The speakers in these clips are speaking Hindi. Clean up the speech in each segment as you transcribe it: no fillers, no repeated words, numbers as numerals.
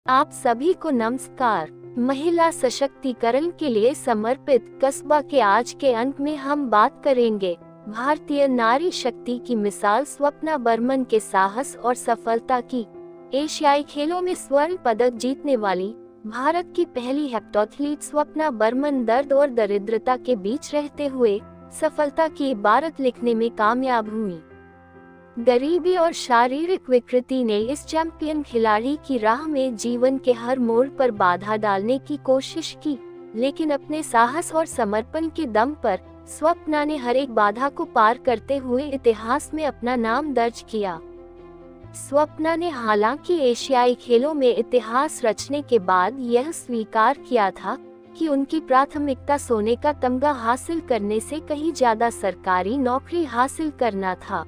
आप सभी को नमस्कार। महिला सशक्तिकरण के लिए समर्पित कस्बा के आज के अंक में हम बात करेंगे भारतीय नारी शक्ति की मिसाल स्वप्ना बर्मन के साहस और सफलता की। एशियाई खेलों में स्वर्ण पदक जीतने वाली भारत की पहली हेप्टोथलीट स्वप्ना बर्मन दर्द और दरिद्रता के बीच रहते हुए सफलता की इबारत लिखने में कामयाब हुई। गरीबी और शारीरिक विकृति ने इस चैंपियन खिलाड़ी की राह में जीवन के हर मोड़ पर बाधा डालने की कोशिश की, लेकिन अपने साहस और समर्पण के दम पर स्वप्ना ने हर एक बाधा को पार करते हुए इतिहास में अपना नाम दर्ज किया। स्वप्ना ने हालांकि एशियाई खेलों में इतिहास रचने के बाद यह स्वीकार किया था कि उनकी प्राथमिकता सोने का तमगा हासिल करने से कहीं ज्यादा सरकारी नौकरी हासिल करना था,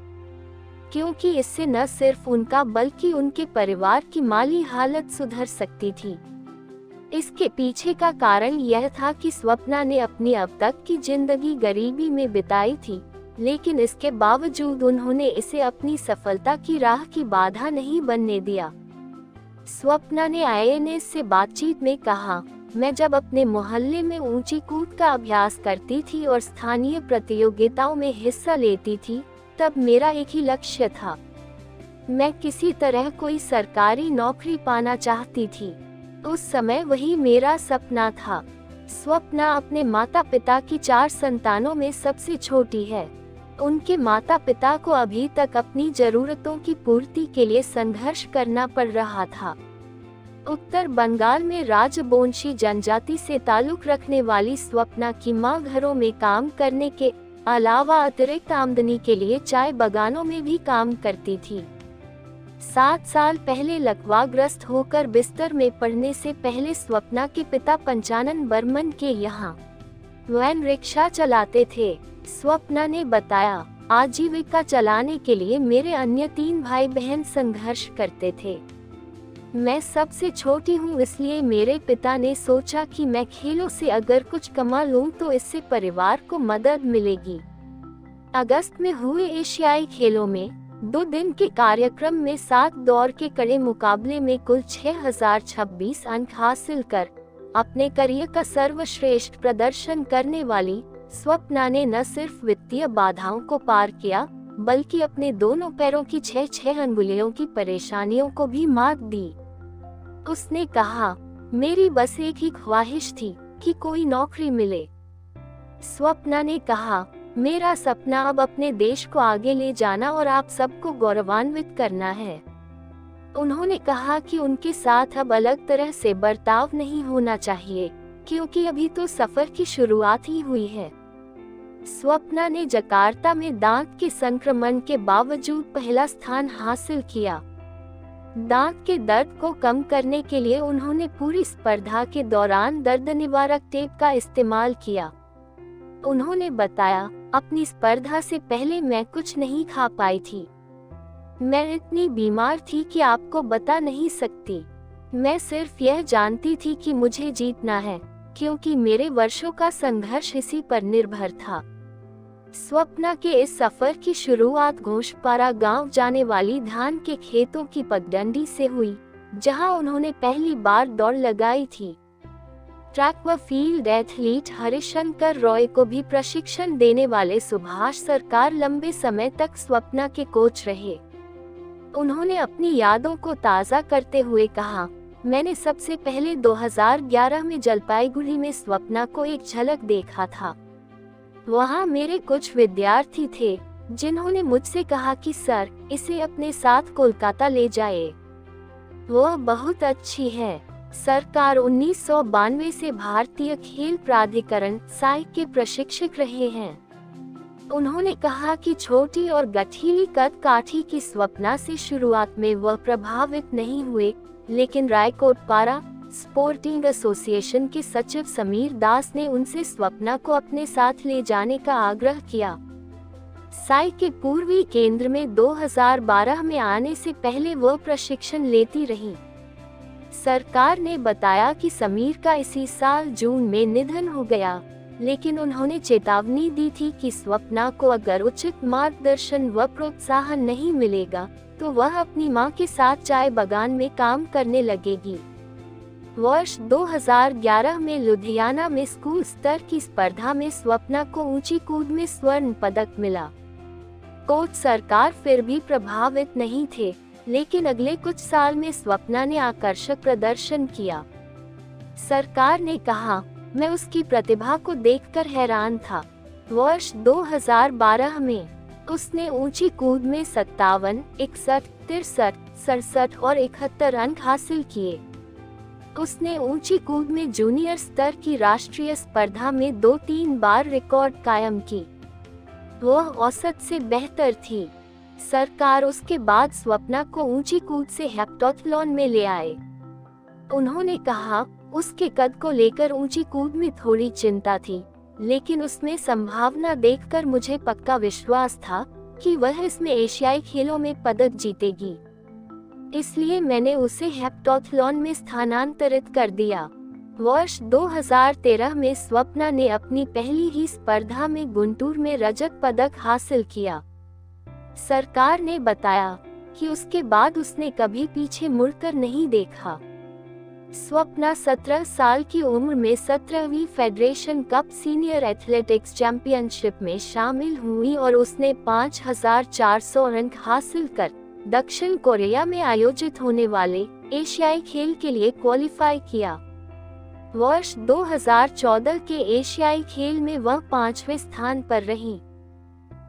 क्योंकि इससे न सिर्फ उनका बल्कि उनके परिवार की माली हालत सुधर सकती थी। इसके पीछे का कारण यह था कि स्वप्ना ने अपनी अब तक की जिंदगी गरीबी में बिताई थी, लेकिन इसके बावजूद उन्होंने इसे अपनी सफलता की राह की बाधा नहीं बनने दिया। स्वप्ना ने IANS से बातचीत में कहा, मैं जब अपने मोहल्ले में ऊंची कूद का अभ्यास करती थी और स्थानीय प्रतियोगिताओं में हिस्सा लेती थी, तब मेरा एक ही लक्ष्य था। मैं किसी तरह कोई सरकारी नौकरी पाना चाहती थी। उस समय वही मेरा सपना था। स्वप्ना अपने माता पिता की 4 संतानों में सबसे छोटी है। उनके माता पिता को अभी तक अपनी जरूरतों की पूर्ति के लिए संघर्ष करना पड़ रहा था। उत्तर बंगाल में राजबोंशी जनजाति से ताल्लुक रखने वाली स्वप्ना की मां घरों में काम करने के अलावा अतिरिक्त आमदनी के लिए चाय बागानों में भी काम करती थी। 7 साल पहले लकवाग्रस्त होकर बिस्तर में पड़ने से पहले स्वप्ना के पिता पंचानन बर्मन के यहाँ वैन रिक्शा चलाते थे। स्वप्ना ने बताया, आजीविका चलाने के लिए मेरे अन्य 3 भाई बहन संघर्ष करते थे। मैं सबसे छोटी हूँ, इसलिए मेरे पिता ने सोचा कि मैं खेलों से अगर कुछ कमा लूँ तो इससे परिवार को मदद मिलेगी। अगस्त में हुए एशियाई खेलों में 2 दिन के कार्यक्रम में 7 दौर के कड़े मुकाबले में कुल 6026 अंक हासिल कर अपने करियर का सर्वश्रेष्ठ प्रदर्शन करने वाली स्वप्ना ने न सिर्फ वित्तीय बाधाओं को पार किया, बल्कि अपने दोनों पैरों की 6 अंगुलियों की परेशानियों को भी मात दी। उसने कहा, मेरी बस एक ही ख्वाहिश थी कि कोई नौकरी मिले। स्वप्ना ने कहा, मेरा सपना अब अपने देश को आगे ले जाना और आप सबको गौरवान्वित करना है। उन्होंने कहा कि उनके साथ अब अलग तरह से बर्ताव नहीं होना चाहिए, क्योंकि अभी तो सफर की शुरुआत ही हुई है। स्वप्ना ने जकार्ता में दांत के संक्रमण के बावजूद पहला स्थान हासिल किया। दांत के दर्द को कम करने के लिए उन्होंने पूरी स्पर्धा के दौरान दर्द निवारक टेप का इस्तेमाल किया। उन्होंने बताया, अपनी स्पर्धा से पहले मैं कुछ नहीं खा पाई थी। मैं इतनी बीमार थी कि आपको बता नहीं सकती। मैं सिर्फ यह जानती थी कि मुझे जीतना है, क्योंकि मेरे वर्षों का संघर्ष इसी पर निर्भर था। स्वप्ना के इस सफर की शुरुआत घोषपारा गांव जाने वाली धान के खेतों की पगडंडी से हुई, जहां उन्होंने पहली बार दौड़ लगाई थी। ट्रैक व फील्ड एथलीट हरिशंकर रॉय को भी प्रशिक्षण देने वाले सुभाष सरकार लंबे समय तक स्वप्ना के कोच रहे। उन्होंने अपनी यादों को ताज़ा करते हुए कहा, मैंने सबसे पहले 2011 में जलपाईगुड़ी में स्वप्ना को एक झलक देखा था। वहाँ मेरे कुछ विद्यार्थी थे जिन्होंने मुझसे कहा कि सर, इसे अपने साथ कोलकाता ले जाए, वो बहुत अच्छी है। सरकार 1992 से भारतीय खेल प्राधिकरण (साइ) के प्रशिक्षक रहे हैं। उन्होंने कहा कि छोटी और गठीली कद काठी की स्वप्ना से शुरुआत में वह प्रभावित नहीं हुए, लेकिन रायकोटपारा स्पोर्टिंग एसोसिएशन के सचिव समीर दास ने उनसे स्वप्ना को अपने साथ ले जाने का आग्रह किया। साइ के पूर्वी केंद्र में 2012 में आने से पहले वह प्रशिक्षण लेती रही। सरकार ने बताया कि समीर का इसी साल जून में निधन हो गया, लेकिन उन्होंने चेतावनी दी थी कि स्वप्ना को अगर उचित मार्गदर्शन व प्रोत्साहन नहीं मिलेगा तो वह अपनी मां के साथ चाय बागान में काम करने लगेगी। वर्ष 2011 में लुधियाना में स्कूल स्तर की स्पर्धा में स्वप्ना को ऊंची कूद में स्वर्ण पदक मिला। कोच सरकार फिर भी प्रभावित नहीं थे, लेकिन अगले कुछ साल में स्वप्ना ने आकर्षक प्रदर्शन किया। सरकार ने कहा, मैं उसकी प्रतिभा को देखकर हैरान था। वर्ष 2012 में उसने ऊंची कूद में 57, 61, 63, 67 और 71 अंक हासिल किए। उसने ऊंची कूद में जूनियर स्तर की राष्ट्रीय स्पर्धा में 2-3 बार रिकॉर्ड कायम की। वह औसत से बेहतर थी। सरकार उसके बाद स्वप्ना को ऊंची कूद से हेप्टाथलॉन में ले आए। उन्होंने कहा, उसके कद को लेकर ऊंची कूद में थोड़ी चिंता थी, लेकिन उसमें संभावना देखकर मुझे पक्का विश्वास था कि वह इसमें एशियाई खेलों में पदक जीतेगी। इसलिए मैंने उसे हेप्टाथलॉन में स्थानांतरित कर दिया। वर्ष 2013 में स्वप्ना ने अपनी पहली ही स्पर्धा में गुंटूर में रजत पदक हासिल किया। सरकार ने बताया कि उसके बाद उसने कभी पीछे मुड़कर नहीं देखा। स्वप्ना 17 साल की उम्र में 17वीं federation cup senior athletics championship में शामिल हुई और उसने 5400 अंक हासिल कर दक्षिण कोरिया में आयोजित होने वाले एशियाई खेल के लिए क्वालिफाई किया। वर्ष 2014 के एशियाई खेल में वह 5वें स्थान पर रही।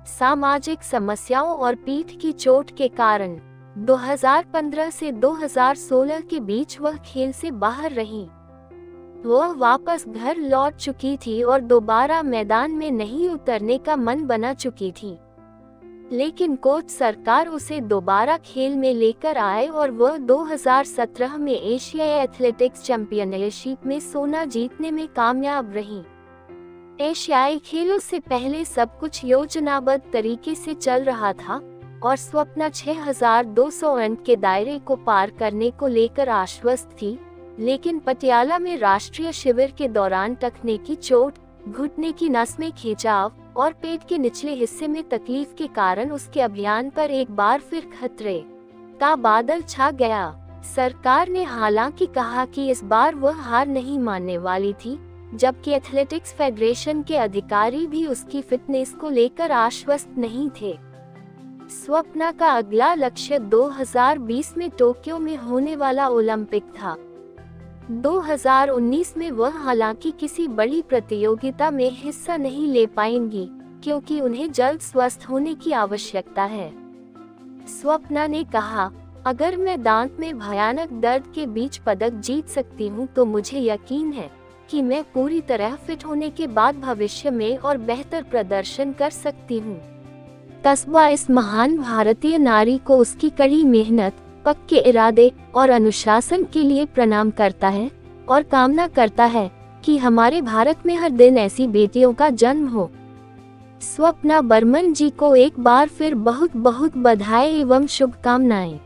सामाजिक समस्याओं और पीठ की चोट के कारण 2015 से 2016 के बीच वह खेल से बाहर रही। वह वापस घर लौट चुकी थी और दोबारा मैदान में नहीं उतरने का मन बना चुकी थी, लेकिन कोच सरकार उसे दोबारा खेल में लेकर आए और वह 2017 में एशियाई एथलेटिक्स चैंपियनशिप में सोना जीतने में कामयाब रही। एशियाई खेलों से पहले सब कुछ योजनाबद्ध तरीके से चल रहा था और स्वप्ना 6200 अंक के दायरे को पार करने को लेकर आश्वस्त थी, लेकिन पटियाला में राष्ट्रीय शिविर के दौरान टखने की चोट, घुटने की नस में खिंचाव और पेट के निचले हिस्से में तकलीफ के कारण उसके अभियान पर एक बार फिर खतरे का बादल छा गया। सरकार ने हालांकि कहा कि इस बार वह हार नहीं मानने वाली थी, जबकि एथलेटिक्स फेडरेशन के अधिकारी भी उसकी फिटनेस को लेकर आश्वस्त नहीं थे। स्वप्ना का अगला लक्ष्य 2020 में टोक्यो में होने वाला ओलंपिक था। 2019 में वह हालांकि किसी बड़ी प्रतियोगिता में हिस्सा नहीं ले पाएंगी, क्योंकि उन्हें जल्द स्वस्थ होने की आवश्यकता है। स्वप्ना ने कहा, अगर मैं दांत में भयानक दर्द के बीच पदक जीत सकती हूं, तो मुझे यकीन है कि मैं पूरी तरह फिट होने के बाद भविष्य में और बेहतर प्रदर्शन कर सकती हूं। कस्बा इस महान भारतीय नारी को उसकी कड़ी मेहनत, पक्के इरादे और अनुशासन के लिए प्रणाम करता है और कामना करता है कि हमारे भारत में हर दिन ऐसी बेटियों का जन्म हो। स्वप्ना बर्मन जी को एक बार फिर बहुत बहुत बधाई एवं शुभकामनाएं।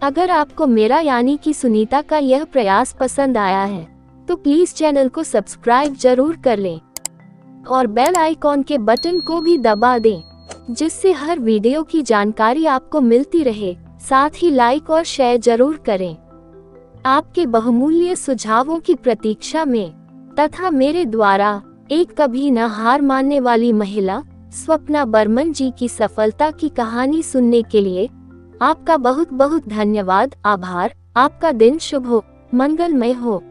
अगर आपको मेरा यानी कि सुनीता का यह प्रयास पसंद आया है, तो प्लीज चैनल को सब्सक्राइब जरूर कर लें और बेल आइकॉन के बटन को भी दबा दें, जिससे हर वीडियो की जानकारी आपको मिलती रहे। साथ ही लाइक और शेयर जरूर करें। आपके बहुमूल्य सुझावों की प्रतीक्षा में तथा मेरे द्वारा एक कभी न हार मानने वाली महिला स्वप्ना बर्मन जी की सफलता की कहानी सुनने के लिए आपका बहुत बहुत धन्यवाद। आभार। आपका दिन शुभ हो, मंगलमय हो।